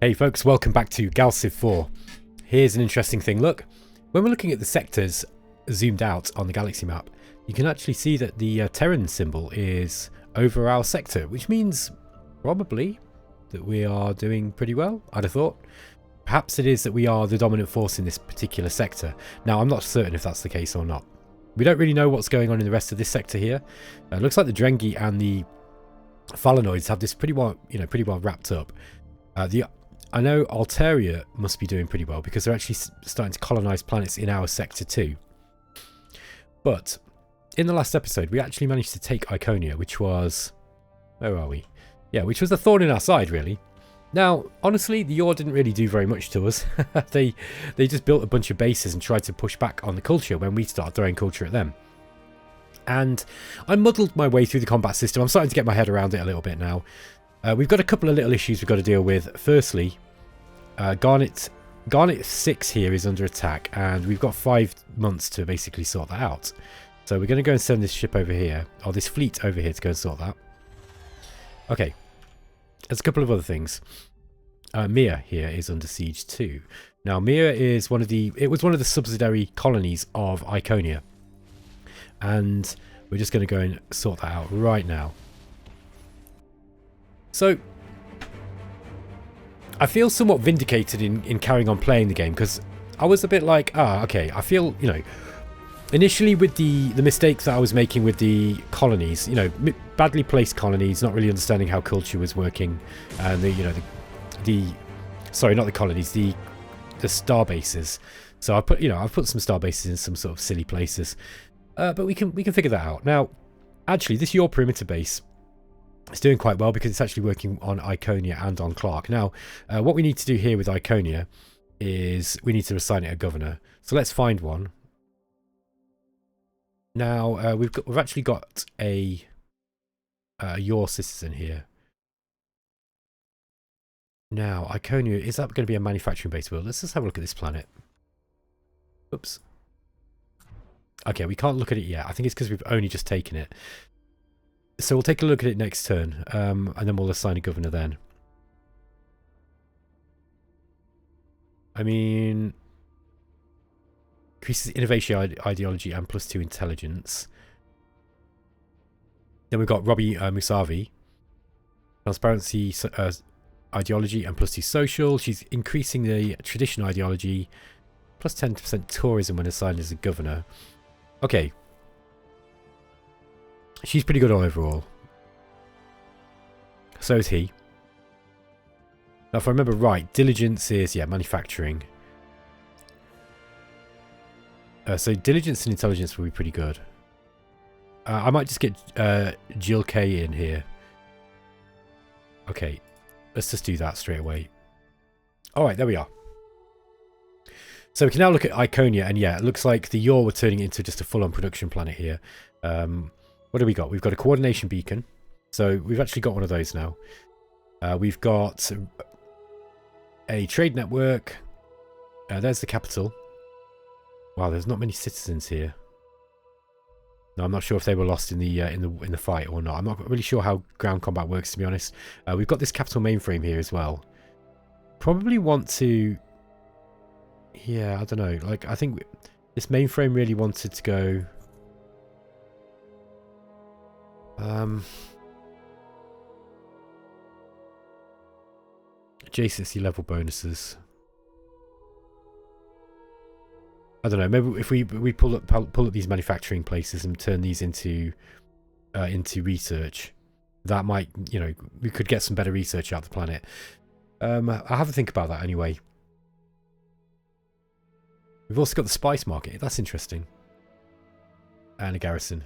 Hey folks, welcome back to GalCiv 4. Here's an interesting thing. Look, when we're looking at the sectors zoomed out on the galaxy map, you can actually see that the Terran symbol is over our sector, which means probably that we are doing pretty well, I'd have thought. Perhaps it is that we are the dominant force in this particular sector. Now, I'm not certain if that's the case or not. We don't really know what's going on in the rest of this sector here. It looks like the Drengi and the Phalanoids have this pretty well wrapped up. I know Alteria must be doing pretty well because they're actually starting to colonize planets in our sector too. But in the last episode, we actually managed to take Iconia, which was... Where are we? Yeah, which was a thorn in our side, really. Now, honestly, the Yor didn't really do very much to us. They just built a bunch of bases and tried to push back on the culture when we started throwing culture at them. And I muddled my way through the combat system. I'm starting to get my head around it a little bit now. We've got a couple of little issues we've got to deal with. Firstly, Garnet 6 here is under attack, and we've got 5 months to basically sort that out. So we're going to go and send this ship over here, or this fleet over here, to go and sort that. Okay, there's a couple of other things. Mir here is under siege too. Now Mir is one of the subsidiary colonies of Iconia, and we're just going to go and sort that out right now. So I feel somewhat vindicated in carrying on playing the game, because I was a bit like, okay, I feel, you know, initially with the mistakes that I was making with the colonies, you know, badly placed colonies, not really understanding how culture was working, and sorry, not the colonies, the star bases. So I've put some star bases in some sort of silly places, but we can figure that out. Now, actually, this Yor perimeter base, it's doing quite well because it's actually working on Iconia and on Clark. Now, what we need to do here with Iconia is we need to assign it a governor. So let's find one. Now, we've actually got a Yor citizen here. Now, Iconia, is that going to be a manufacturing base? Well, let's just have a look at this planet. Oops. Okay, we can't look at it yet. I think it's because we've only just taken it. So we'll take a look at it next turn, and then we'll assign a governor then. I mean, increases innovation ideology and +2 intelligence. Then we've got Robbie Musavi. Transparency ideology and +2 social. She's increasing the tradition ideology, +10% tourism when assigned as a governor. Okay. She's pretty good overall. So is he. Now, if I remember right, diligence is, yeah, manufacturing. So diligence and intelligence will be pretty good. I might just get Jill K in here. Okay, let's just do that straight away. Alright, there we are. So we can now look at Iconia, and yeah, it looks like the Yor were turning it into just a full-on production planet here. What do we got? We've got a coordination beacon. So we've actually got one of those now. We've got a trade network. There's the capital. Wow, there's not many citizens here. No, I'm not sure if they were lost in the fight or not. I'm not really sure how ground combat works, to be honest. We've got this capital mainframe here as well. Probably want to... Yeah, I don't know. Like, I think this mainframe really wanted to go... adjacency level bonuses. I don't know. Maybe if we pull up these manufacturing places and turn these into research, that might, you know, we could get some better research out of the planet. I'll have a think about that anyway. We've also got the spice market. That's interesting. And a garrison.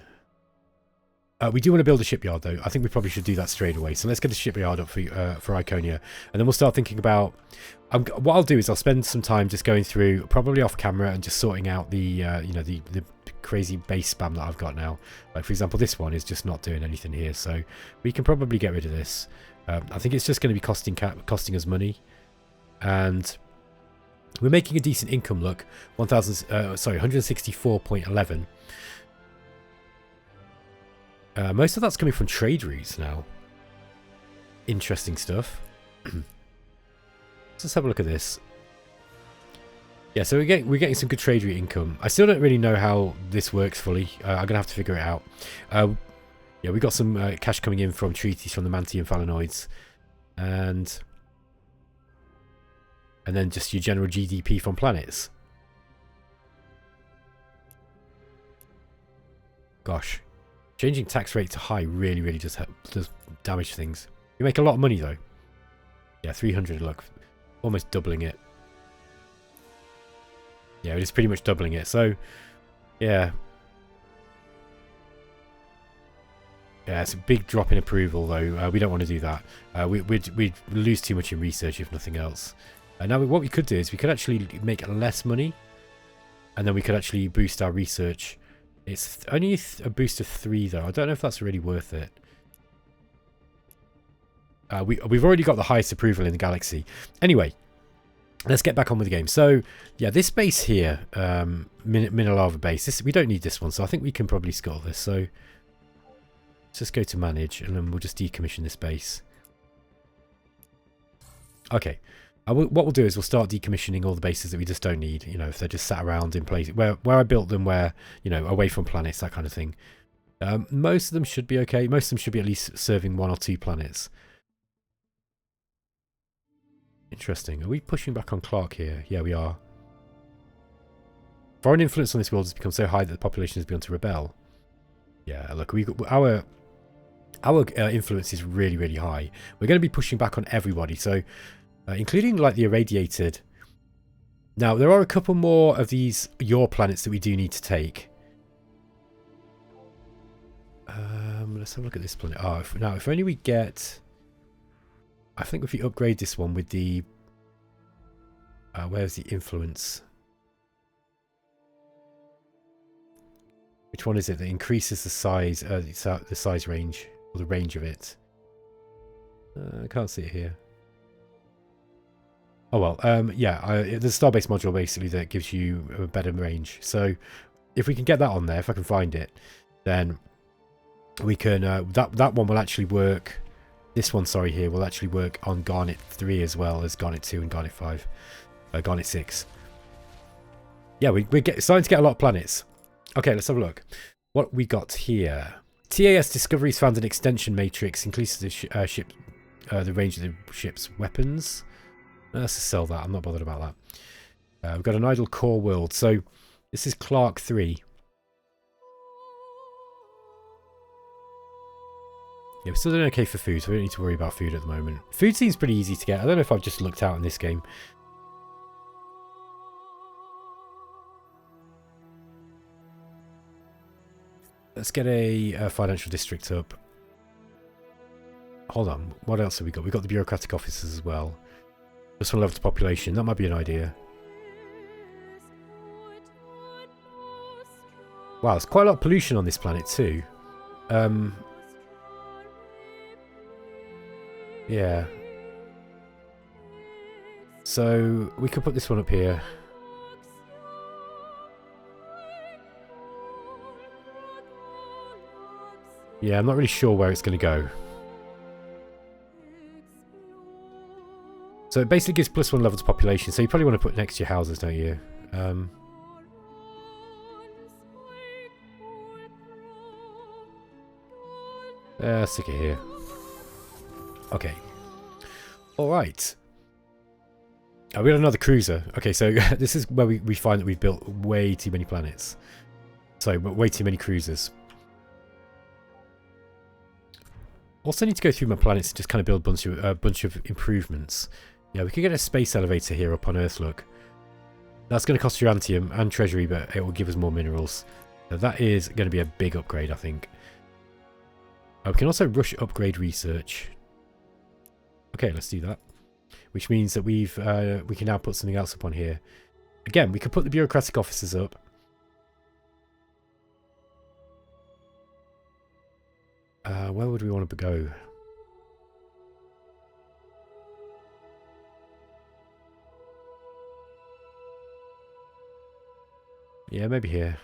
We do want to build a shipyard, though. I think we probably should do that straight away. So let's get the shipyard up for Iconia, and then we'll start thinking about. What I'll do is I'll spend some time just going through, probably off camera, and just sorting out the the crazy base spam that I've got now. Like, for example, this one is just not doing anything here, so we can probably get rid of this. I think it's just going to be costing us money, and we're making a decent income. Look, 164.11. Most of that's coming from trade routes now. Interesting stuff. Let's have a look at this. Yeah, so we're getting some good trade route income. I still don't really know how this works fully. I'm gonna have to figure it out. Yeah, we got some cash coming in from treaties from the Manti and Phalanoids, and then just your general GDP from planets. Gosh, changing tax rate to high really does damage things. You make a lot of money though. Yeah, 300. Look, almost doubling it. Yeah, it is pretty much doubling it. So, yeah. Yeah, it's a big drop in approval, though. We don't want to do that. We'd lose too much in research, if nothing else. Now, what we could do is we could actually make less money, and then we could actually boost our research. It's only a boost of 3, though. I don't know if that's really worth it. We've already got the highest approval in the galaxy. Anyway. Let's get back on with the game. So, yeah, this base here, Minolava base, we don't need this one, so I think we can probably scuttle this. So, let's just go to manage, and then we'll just decommission this base. Okay. What we'll do is we'll start decommissioning all the bases that we just don't need, you know, if they're just sat around in place, where I built them, where, you know, away from planets, that kind of thing. Most of them should be okay. Most of them should be at least serving 1 or 2 planets. Interesting. Are we pushing back on Clark here? Yeah, we are. Foreign influence on this world has become so high that the population has begun to rebel. Yeah, look, our influence is really high. We're going to be pushing back on everybody, so including like the irradiated. Now, there are a couple more of these your planets that we do need to take. Let's have a look at this planet. Oh, now if only we get. I think if we upgrade this one with the... where's the influence? Which one is it that increases the size range, or the range of it? I can't see it here. Oh well, yeah, there's a Starbase module basically that gives you a better range. So if we can get that on there, if I can find it, then we can... that one will actually work... This one, sorry, here will actually work on Garnet 3 as well as Garnet 2 and Garnet 5. Garnet 6. Yeah, we're starting to get a lot of planets. Okay, let's have a look. What we got here. TAS Discoveries found an extension matrix, increases the range of the ship's weapons. Let's just sell that. I'm not bothered about that. We've got an idle core world. So this is Clark 3. Yeah, we're still doing okay for food, so we don't need to worry about food at the moment. Food seems pretty easy to get. I don't know if I've just looked out in this game. Let's get a financial district up. Hold on, what else have we got? We've got the bureaucratic officers as well. Just want to level the population. That might be an idea. Wow, there's quite a lot of pollution on this planet too. Yeah. So we could put this one up here. Yeah, I'm not really sure where it's going to go. So it basically gives +1 level to population. So you probably want to put next to your houses, don't you? Stick it here. Okay. Alright. We got another cruiser. Okay, so this is where we find that we've built way too many planets. So, way too many cruisers. Also need to go through my planets and just kind of build a bunch of improvements. Yeah, we could get a space elevator here up on Earth, look. That's going to cost Urantium and Treasury, but it will give us more minerals. So that is going to be a big upgrade, I think. We can also rush upgrade research. Okay, let's do that. Which means that we can now put something else up on here. Again, we could put the bureaucratic officers up. Where would we want to go? Yeah, maybe here.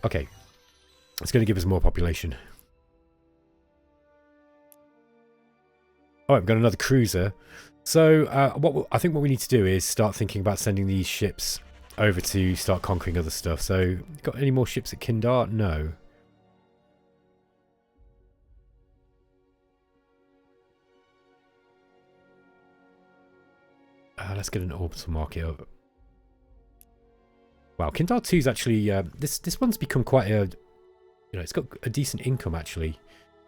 Okay. It's going to give us more population. Alright, we've got another cruiser. So I think what we need to do is start thinking about sending these ships over to start conquering other stuff. So, got any more ships at Kindar? No. Let's get an orbital market up. Wow, Kindar 2 is actually this one's become quite a, you know, it's got a decent income actually.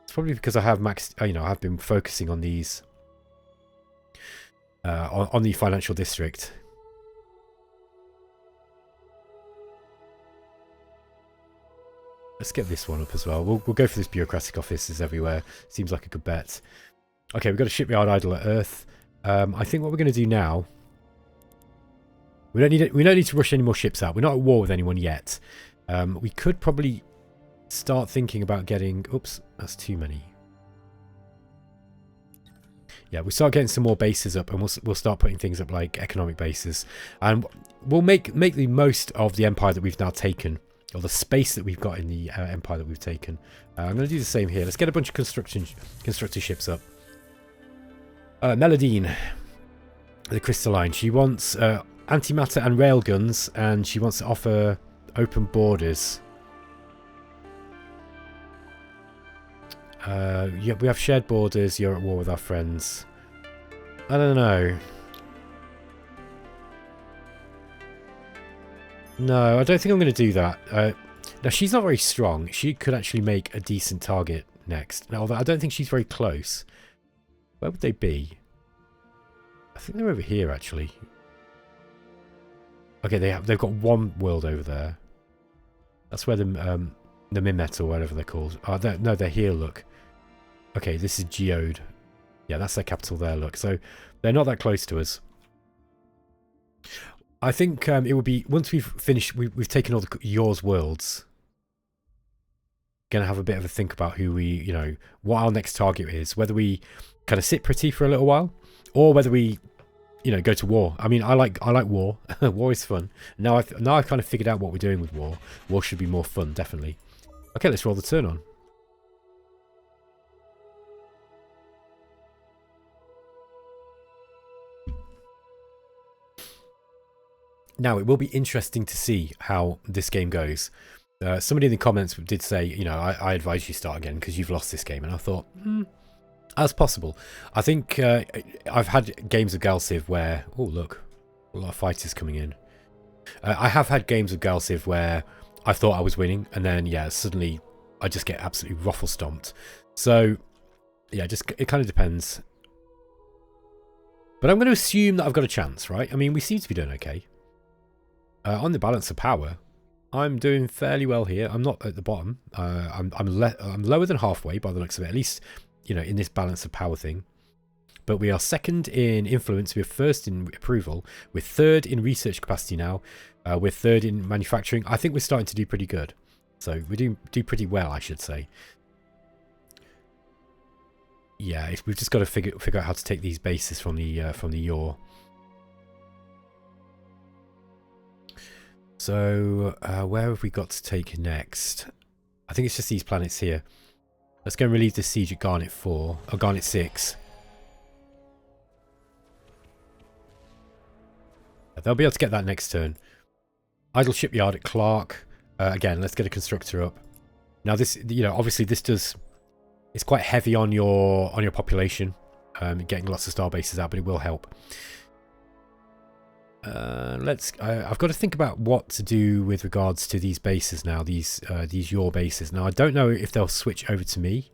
It's probably because I have maxed, you know, I've been focusing on these on the financial district. Let's get this one up as well. We'll go for this bureaucratic offices everywhere. Seems like a good bet. Okay, we've got a shipyard idle at Earth. I think what we're going to do now. We don't need to rush any more ships out. We're not at war with anyone yet. We could probably start thinking about getting. Oops, that's too many. Yeah, we'll start getting some more bases up, and we'll start putting things up like economic bases, and we'll make the most of the empire that we've now taken. Or the space that we've got in the empire that we've taken. I'm going to do the same here. Let's get a bunch of constructor ships up. Meladine, the Crystalline. She wants antimatter and railguns, and she wants to offer open borders. Yeah, we have shared borders. You're at war with our friends. I don't know. No, I don't think I'm going to do that. Now, she's not very strong. She could actually make a decent target next. Now, although I don't think she's very close. Where would they be? I think they're over here, actually. Okay, they've got one world over there. That's where the Mimet or whatever they're called. Oh, no, they're here, look. Okay, this is Geode. Yeah, that's their capital there, look. So, they're not that close to us. I think it would be, once we've finished, we've taken all yours worlds, going to have a bit of a think about who we, you know, what our next target is, whether we kind of sit pretty for a little while, or whether we, you know, go to war. I mean, I like war. War is fun. Now I've kind of figured out what we're doing with war. War should be more fun, definitely. Okay, let's roll the turn on. Now, it will be interesting to see how this game goes. Somebody in the comments did say, you know, I advise you start again because you've lost this game. And I thought, that's possible. I think I've had games of GalCiv where, oh, look, a lot of fighters coming in. I have had games of GalCiv where I thought I was winning. And then, yeah, suddenly I just get absolutely ruffle stomped. So, yeah, it kind of depends. But I'm going to assume that I've got a chance, right? I mean, we seem to be doing okay. On the balance of power, I'm doing fairly well here. I'm not at the bottom. I'm lower than halfway by the looks of it, at least, you know, in this balance of power thing. But we are second in influence. We're first in approval. We're third in research capacity now. We're third in manufacturing. I think we're starting to do pretty good. So we do pretty well, I should say. Yeah, we've just got to figure out how to take these bases from the yaw. So, where have we got to take next? I think it's just these planets here. Let's go and relieve the siege at Garnet 4, or Garnet 6. They'll be able to get that next turn. Idle shipyard at Clark. Again, let's get a constructor up. Now this, you know, obviously this does, it's quite heavy on your population, getting lots of star bases out, but it will help. I've got to think about what to do with regards to these bases now, these yaw bases. Now I don't know if they'll switch over to me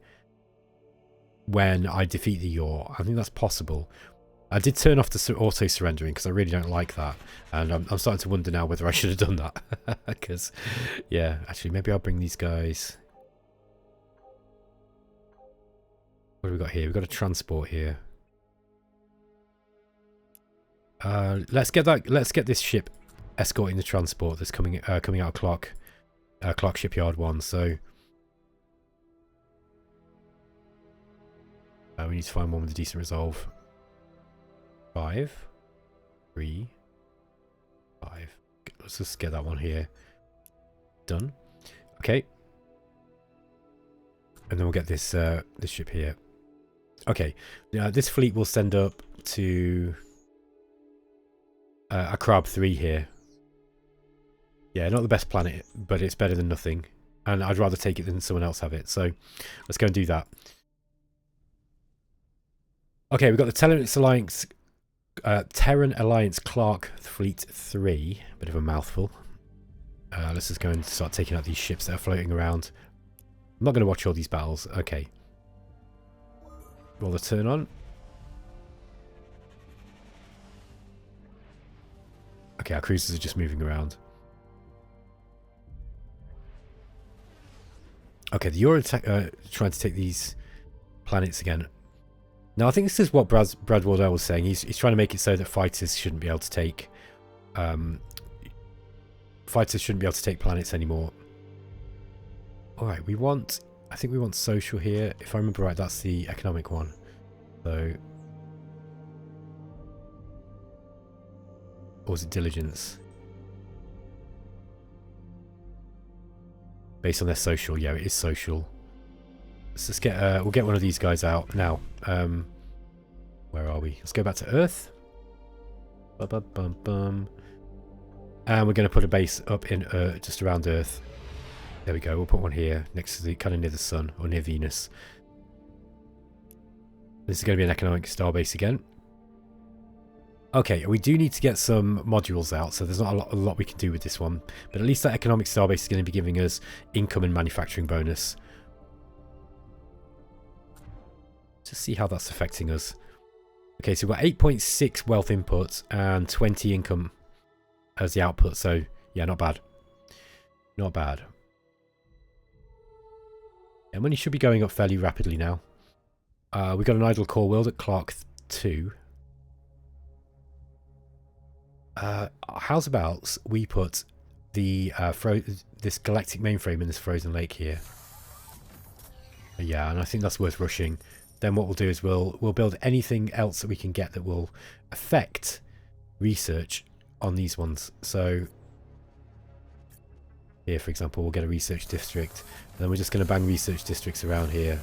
when I defeat the yaw. I think that's possible. I did turn off the auto surrendering because I really don't like that, and I'm starting to wonder now whether I should have done that. Because, yeah, actually, maybe I'll bring these guys. What have we got here? We've got a transport here. Let's get this ship escorting the transport that's coming out of Clark Shipyard 1. So we need to find one with a decent resolve. 5, 3, 5. Let's just get that one here. Done. Okay. And then we'll get this this ship here. Okay. Now this fleet will send up to a Crab 3 here. Yeah, not the best planet, but it's better than nothing. And I'd rather take it than someone else have it. So let's go and do that. Okay, we've got the Terran Alliance Clark Fleet 3. Bit of a mouthful. Let's just go and start taking out these ships that are floating around. I'm not going to watch all these battles. Okay. Roll the turn on. Okay, our cruisers are just moving around. Okay, the Euro trying to take these planets again. Now, I think this is what Brad Wardell was saying. He's trying to make it so that fighters shouldn't be able to take planets anymore. All right, I think we want social here. If I remember right, that's the economic one. So, or was it diligence? Based on their social, yeah, it is social. Let's just get we'll get one of these guys out now. Where are we? Let's go back to Earth. Bum, bum, bum, bum. And we're going to put a base up in just around Earth. There we go. We'll put one here next to the kind of near the Sun or near Venus. This is going to be an economic starbase again. Okay, we do need to get some modules out, so there's not a lot we can do with this one. But at least that economic starbase is going to be giving us income and manufacturing bonus. To see how that's affecting us. Okay, so we've got 8.6 wealth input and 20 income as the output. So, yeah, not bad. Not bad. And money should be going up fairly rapidly now. We've got an idle core world at Clark 2. How's about we put the this galactic mainframe in this frozen lake here? Yeah, and I think that's worth rushing. Then what we'll do is we'll build anything else that we can get that will affect research on these ones. So here, for example, we'll get a research district, and then we're just going to bang research districts around here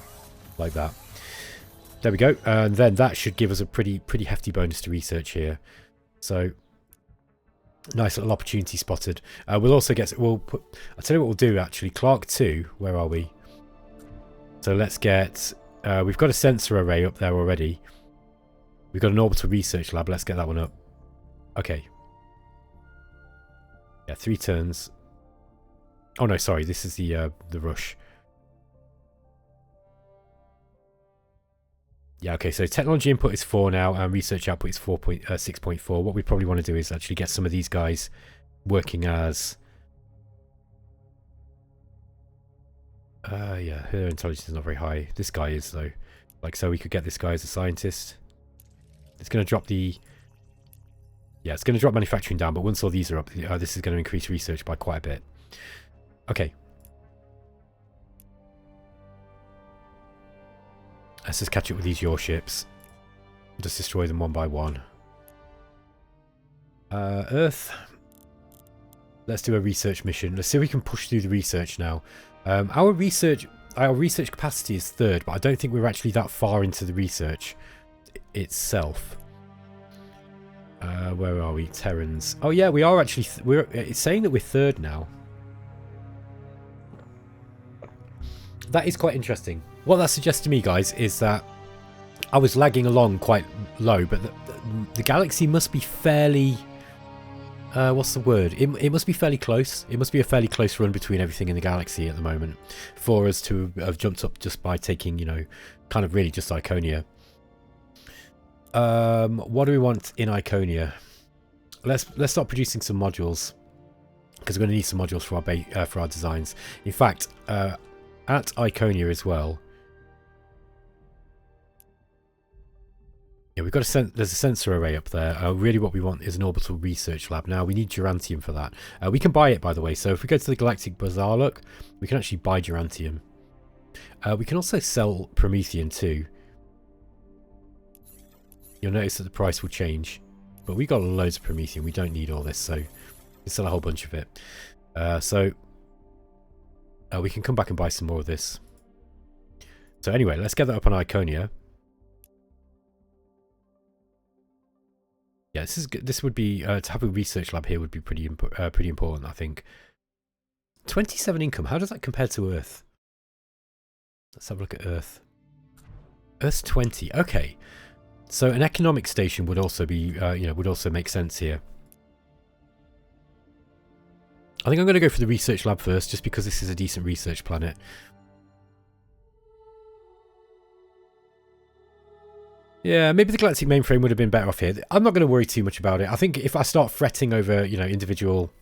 like that. There we go, and then that should give us a pretty hefty bonus to research here. So nice little opportunity spotted. We'll also get. I'll tell you what we'll do actually. Clark 2. Where are we? So let's get. We've got a sensor array up there already. We've got an orbital research lab. Let's get that one up. Okay. Yeah, 3 turns. Oh no, sorry. This is the rush. Yeah, okay, so technology input is 4 now, and research output is 6.4. What we probably want to do is actually get some of these guys working as... yeah, her intelligence is not very high. This guy is, though. Like, so we could get this guy as a scientist. It's going to drop the... Yeah, it's going to drop manufacturing down, but once all these are up, this is going to increase research by quite a bit. Okay. Let's just catch up with these ships. Just destroy them one by one. Earth. Let's do a research mission. Let's see if we can push through the research now. Our research capacity is 3rd, but I don't think we're actually that far into the research itself. Where are we? Terrans. Oh yeah, we are actually. It's saying that we're 3rd now. That is quite interesting. What that suggests to me, guys, is that I was lagging along quite low, but the galaxy must be fairly... what's the word? It must be fairly close. It must be a fairly close run between everything in the galaxy at the moment for us to have jumped up just by taking, you know, kind of really just Iconia. What do we want in Iconia? Let's start producing some modules, because we're going to need some modules for our designs. In fact, at Iconia as well. Yeah, we've got there's a sensor array up there. Really what we want is an orbital research lab. Now, we need Durantium for that. We can buy it, by the way. So if we go to the Galactic Bazaar, look, we can actually buy Durantium. We can also sell Promethean too. You'll notice that the price will change. But we got loads of Promethean. We don't need all this, so we can sell a whole bunch of it. We can come back and buy some more of this. So anyway, let's get that up on Iconia. Yeah, this is good. This would be to have a research lab here would be pretty important, I think. 27 income. How does that compare to Earth? Let's have a look at Earth. Earth's 20. Okay, so an economic station would also be, you know, would also make sense here. I think I'm going to go for the research lab first, just because this is a decent research planet. Yeah, maybe the galactic mainframe would have been better off here. I'm not going to worry too much about it. I think if I start fretting over, you know, individual,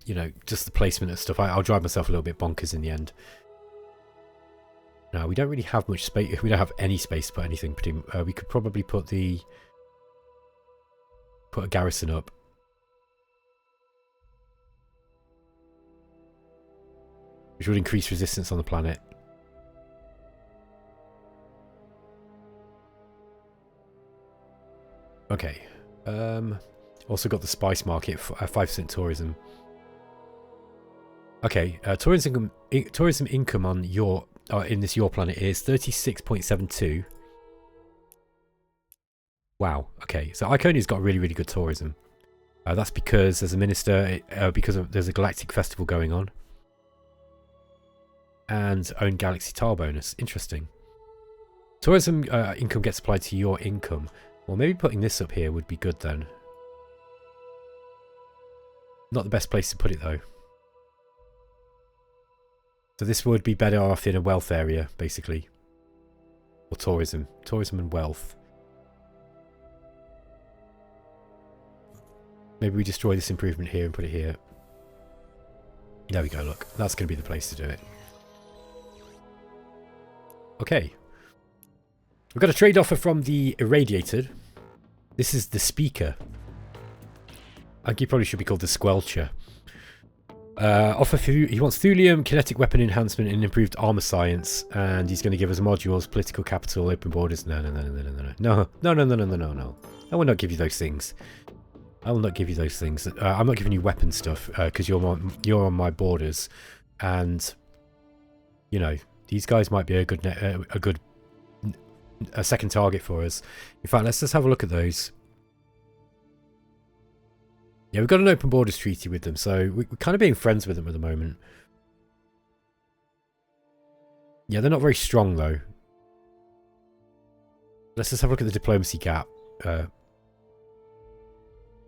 you know, just the placement of stuff, I'll drive myself a little bit bonkers in the end. No, we don't really have much space. We don't have any space to put anything. We could probably put a garrison up. Which would increase resistance on the planet. Okay. Also got the spice market for 5% tourism. Okay, tourism income on your in this your planet is 36.72. Wow. Okay, so Iconia's got really good tourism. That's because there's a minister, there's a galactic festival going on, and own galaxy tile bonus. Interesting. Tourism income gets applied to your income. Well, maybe putting this up here would be good then. Not the best place to put it though. So this would be better off in a wealth area, basically. Or tourism. Tourism and wealth. Maybe we destroy this improvement here and put it here. There we go, look. That's going to be the place to do it. Okay. We've got a trade offer from the Irradiated. This is the Speaker. I think he probably should be called the Squelcher. He wants thulium, kinetic weapon enhancement, and improved armor science, and he's going to give us modules, political capital, open borders. No. I will not give you those things. I will not give you those things. I'm not giving you weapon stuff because you're on my borders, and you know these guys might be a second target for us. In fact, let's just have a look at those. Yeah, we've got an open borders treaty with them, so we're kind of being friends with them at the moment. Yeah, they're not very strong though. Let's just have a look at the diplomacy gap.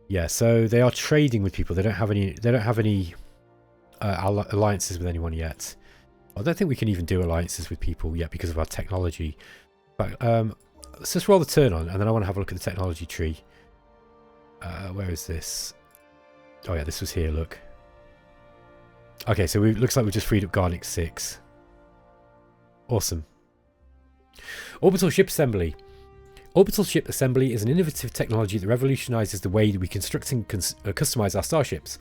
Yeah, so they are trading with people. They don't have any. They don't have any alliances with anyone yet. I don't think we can even do alliances with people yet because of our technology. But let's just roll the turn on, and then I want to have a look at the technology tree. Where is this? Oh yeah, this was here. Look. Okay, so looks like we've just freed up Garnic 6. Awesome. Orbital ship assembly. Orbital ship assembly is an innovative technology that revolutionizes the way that we construct and customize our starships.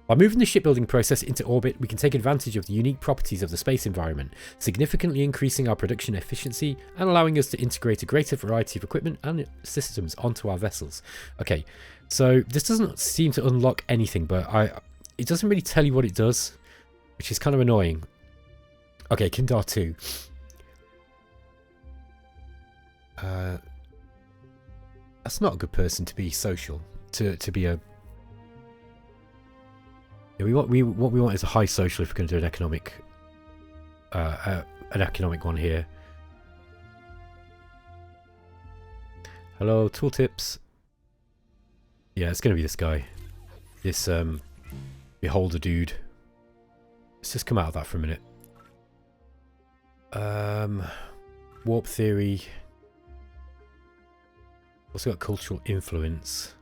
By moving the shipbuilding process into orbit, we can take advantage of the unique properties of the space environment, significantly increasing our production efficiency and allowing us to integrate a greater variety of equipment and systems onto our vessels. Okay, so this doesn't seem to unlock anything, but it doesn't really tell you what it does, which is kind of annoying. Okay, Kindar 2. That's not a good person to be social, to be a... Yeah, what we want is a high social if we're going to do an economic one here. Hello, tooltips. Yeah, it's going to be this guy, this beholder dude. Let's just come out of that for a minute. Warp theory. Also got cultural influence.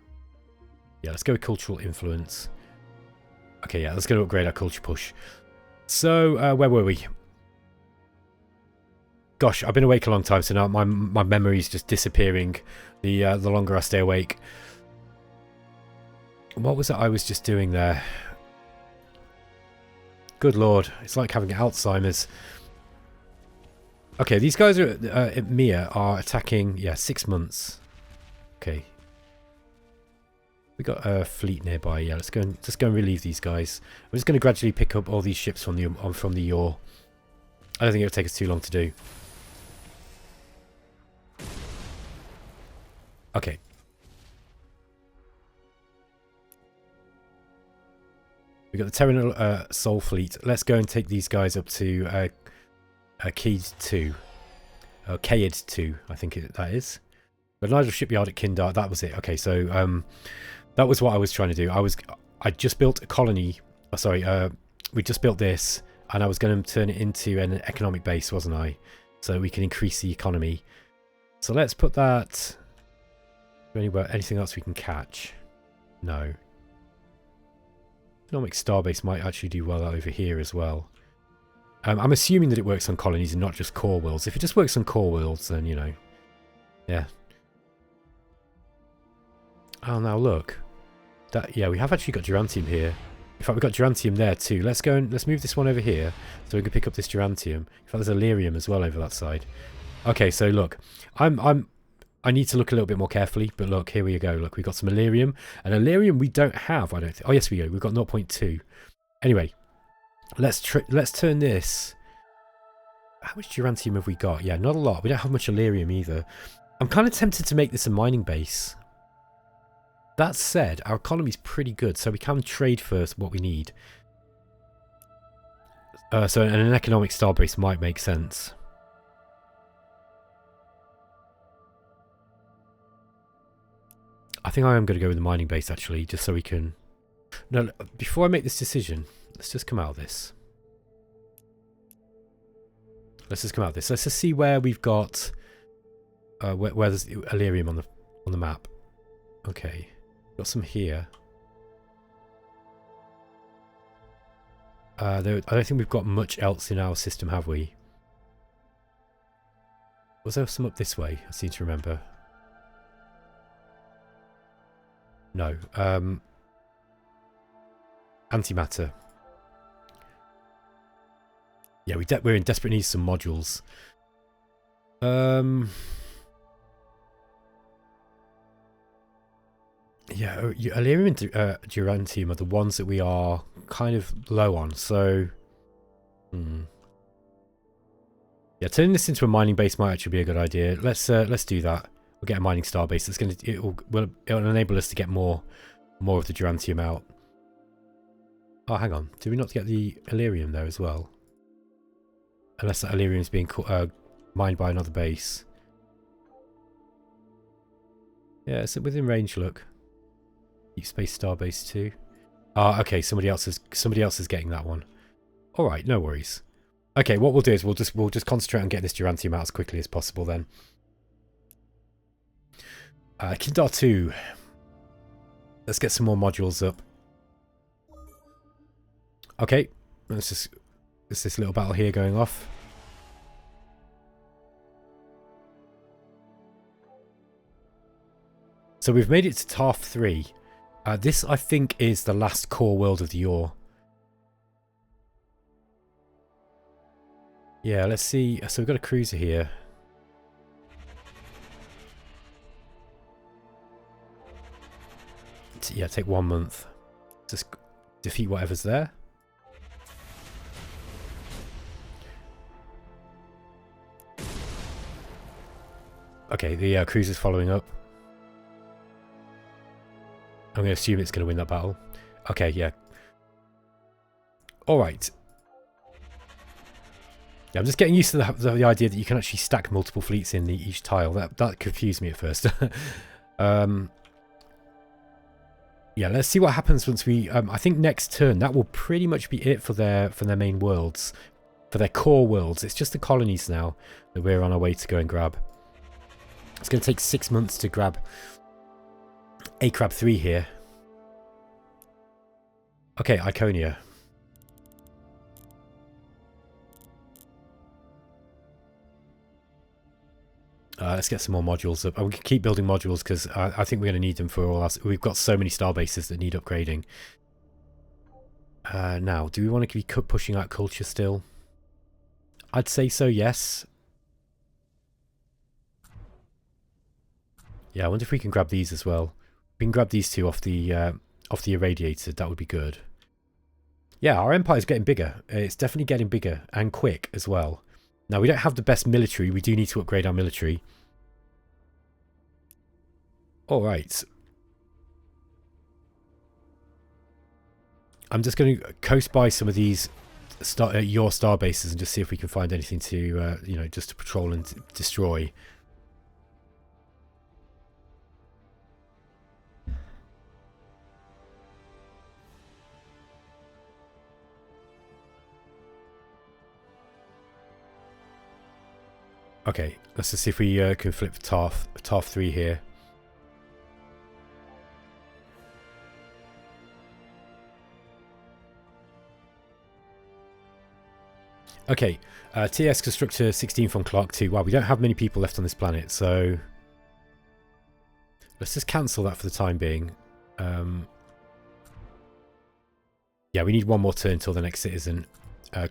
Yeah, let's go with cultural influence. Okay, yeah, let's go to upgrade our culture push. So, where were we? Gosh, I've been awake a long time, so now my memory's just disappearing the longer I stay awake. What was it I was just doing there? Good lord, it's like having Alzheimer's. Okay, these guys are at Mia are attacking, yeah, 6 months. Okay. We got a fleet nearby. Yeah, let's go and relieve these guys. We're just going to gradually pick up all these ships from the yaw. I don't think it'll take us too long to do. Okay. We've got the Terran Soul Fleet. Let's go and take these guys up to Kaid 2. Kaid 2, I think that is. The Nigel Shipyard at Kindar, that was it. Okay, so that was what I was trying to do. I just built a colony. Oh, sorry, we just built this, and I was going to turn it into an economic base, wasn't I? So we can increase the economy. So let's put that... Anywhere, anything else we can catch? No. Economic Starbase might actually do well over here as well. I'm assuming that it works on colonies and not just core worlds. If it just works on core worlds, then, you know... Yeah. Oh, now look. Yeah, we have actually got Durantium here. In fact, we've got Durantium there too. Let's go and let's move this one over here so we can pick up this Durantium. In fact, there's Illyrium as well over that side. Okay, so look, I need to look a little bit more carefully, but look, here we go. Look, we've got some Illyrium, and Illyrium we don't have. I don't think. Oh yes, we do. We've got 0.2. Anyway, let's turn this. How much Durantium have we got? Yeah, not a lot. We don't have much Illyrium either. I'm kind of tempted to make this a mining base. That said, our economy's pretty good, so we can trade for what we need. So an economic starbase might make sense. I think I am going to go with the mining base, actually, just so we can... No, before I make this decision, let's just come out of this. Let's just come out of this. Let's just see where we've got... where there's Illyrium on the map. Okay. Got some here. I don't think we've got much else in our system, have we? Was there some up this way? I seem to remember. No. Antimatter. Yeah, we're in desperate need of some modules. Yeah, Illyrium and Durantium are the ones that we are kind of low on, so... Yeah, turning this into a mining base might actually be a good idea. Let's do that. We'll get a mining starbase. It'll enable us to get more of the Durantium out. Oh, hang on. Did we not get the Illyrium there as well? Unless that Illyrium is being mined by another base. Yeah, it's within range. Look. Deep Space Starbase 2. Ah, okay. Somebody else is getting that one. All right, no worries. Okay, what we'll do is we'll just concentrate on getting this Durantium out as quickly as possible then. Kindar 2. Let's get some more modules up. Okay, there's this little battle here going off. So we've made it to TARF 3. This, I think, is the last core world of the Yor. Yeah, let's see. So we've got a cruiser here. Yeah, take 1 month. Just defeat whatever's there. Okay, the cruiser's following up. I'm going to assume it's going to win that battle. Okay, yeah. Alright. Yeah, I'm just getting used to the idea that you can actually stack multiple fleets in each tile. That confused me at first. Yeah, let's see what happens once we... I think next turn, that will pretty much be it for their main worlds. For their core worlds. It's just the colonies now that we're on our way to go and grab. It's going to take 6 months to grab A-Crab 3 here. Okay, Iconia. Let's get some more modules up. We can keep building modules because I think we're going to need them for all our... We've got so many star bases that need upgrading. Now, do we want to be pushing out culture still? I'd say so, yes. Yeah, I wonder if we can grab these as well. We can grab these two off the irradiator. That would be good. Yeah, our empire's getting bigger. It's definitely getting bigger and quick as well. Now, we don't have the best military. We do need to upgrade our military. All right. I'm just going to coast by some of these your star bases and just see if we can find anything to, you know, just to patrol and destroy. Okay, let's just see if we can flip TARF 3 here. Okay, TS Constructor 16 from Clark 2. Wow, we don't have many people left on this planet, so let's just cancel that for the time being. Yeah, we need one more turn until the next citizen.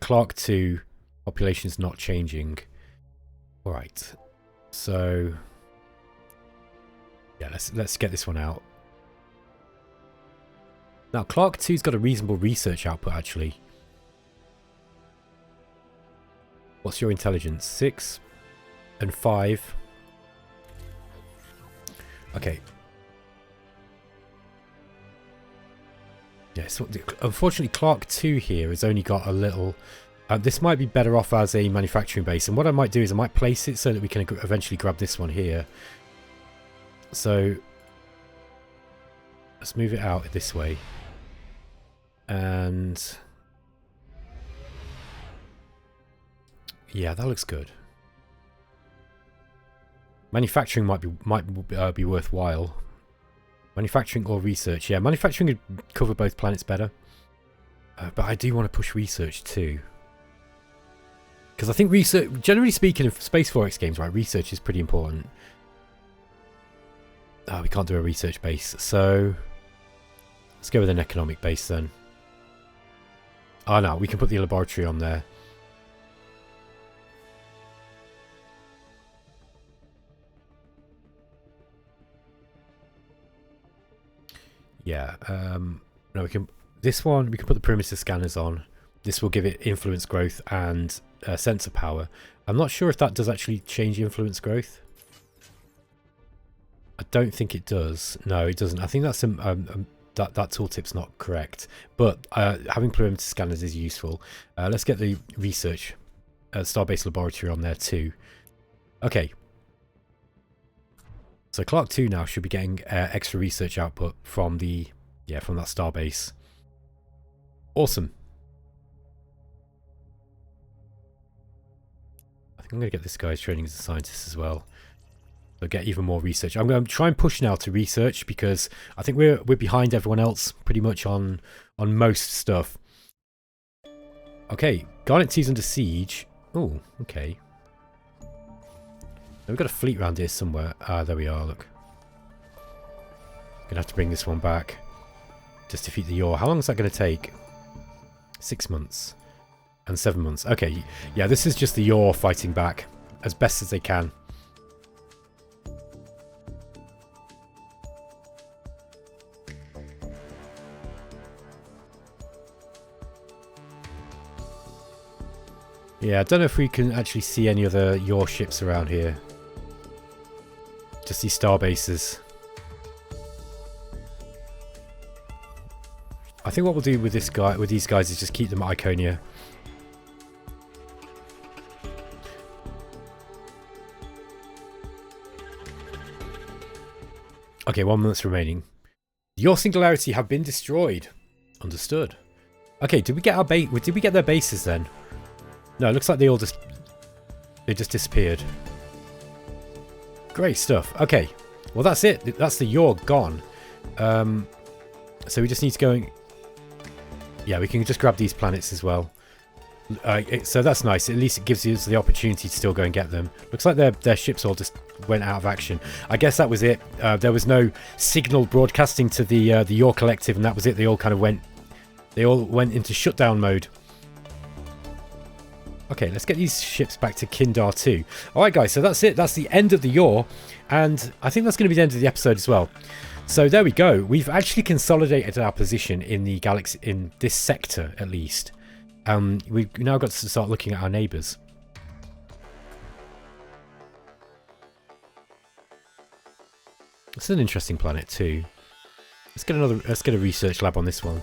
Clark 2, population's not changing. Alright, so yeah, let's get this one out. Now, Clark 2's got a reasonable research output, actually. What's your intelligence? 6 and 5. Okay. Yeah, so unfortunately, Clark 2 here has only got a little... this might be better off as a manufacturing base. And what I might do is I might place it so that we can eventually grab this one here. So let's move it out this way. And yeah, that looks good. Manufacturing might be worthwhile. Manufacturing or research. Yeah, manufacturing would cover both planets better. But I do want to push research too. Because I think research, generally speaking, in Space 4X games, right, research is pretty important. Oh, we can't do a research base, so let's go with an economic base then. Oh no, we can put the laboratory on there. Yeah, no, we can. This one we can put the perimeter scanners on. This will give it influence growth and sensor power. I'm not sure if that does actually change influence growth. I don't think it does. No, it doesn't. I think that's that tooltip's not correct. But having perimeter scanners is useful. Let's get the research Starbase Laboratory on there too. Okay. So Clark 2 now should be getting extra research output from the from that starbase. Awesome. I think I'm going to get this guy's training as a scientist as well. So get even more research. I'm going to try and push now to research because I think we're behind everyone else pretty much on most stuff. Okay, Garnet T's under siege. Oh, okay. We've got a fleet around here somewhere. Ah, there we are, look. Gonna have to bring this one back. Just defeat the Yor. How long is that going to take? 6 months. And 7 months. Okay, yeah, this is just the Yor fighting back as best as they can. Yeah, I don't know if we can actually see any other Yor ships around here. Just these star bases. I think what we'll do with this guy, with these guys, is just keep them at Iconia. Okay, 1 minute's remaining. Your singularity have been destroyed. Understood. Okay, did we get our base? Did we get their bases then? No, it looks like they just disappeared. Great stuff. Okay, well that's it. That's the Yor gone. So we just need to go and... Yeah, we can just grab these planets as well. So that's nice. At least it gives us the opportunity to still go and get them. Looks like their ships all just went out of action. I guess that was it. There was no signal broadcasting to the Yor Collective, and that was it. They all kind of went... They all went into shutdown mode. Okay, let's get these ships back to Kindar 2. Alright guys, so that's it. That's the end of the Yor. And I think that's going to be the end of the episode as well. So there we go. We've actually consolidated our position in the galaxy, in this sector at least. We've now got to start looking at our neighbours. This is an interesting planet too. Let's get a research lab on this one.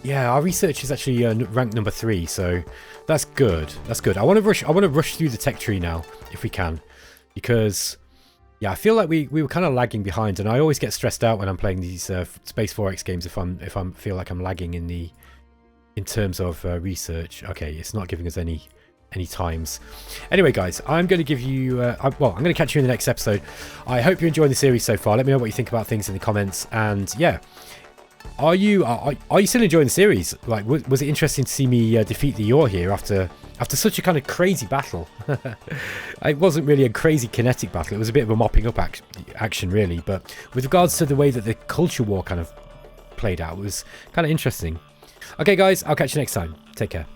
Yeah, our research is actually ranked number 3, so that's good. That's good. I want to rush through the tech tree now, if we can, because yeah, I feel like we were kind of lagging behind, and I always get stressed out when I'm playing these Space 4X games if I feel like I'm lagging in terms of research. Okay, it's not giving us any times. Anyway, guys, I'm going to give you I'm going to catch you in the next episode. I hope you're enjoying the series so far. Let me know what you think about things in the comments, and yeah. Are you still enjoying the series? Like, was it interesting to see me defeat the Yor here after such a kind of crazy battle? It wasn't really a crazy kinetic battle. It was a bit of a mopping up action, really. But with regards to the way that the culture war kind of played out, it was kind of interesting. Okay, guys, I'll catch you next time. Take care.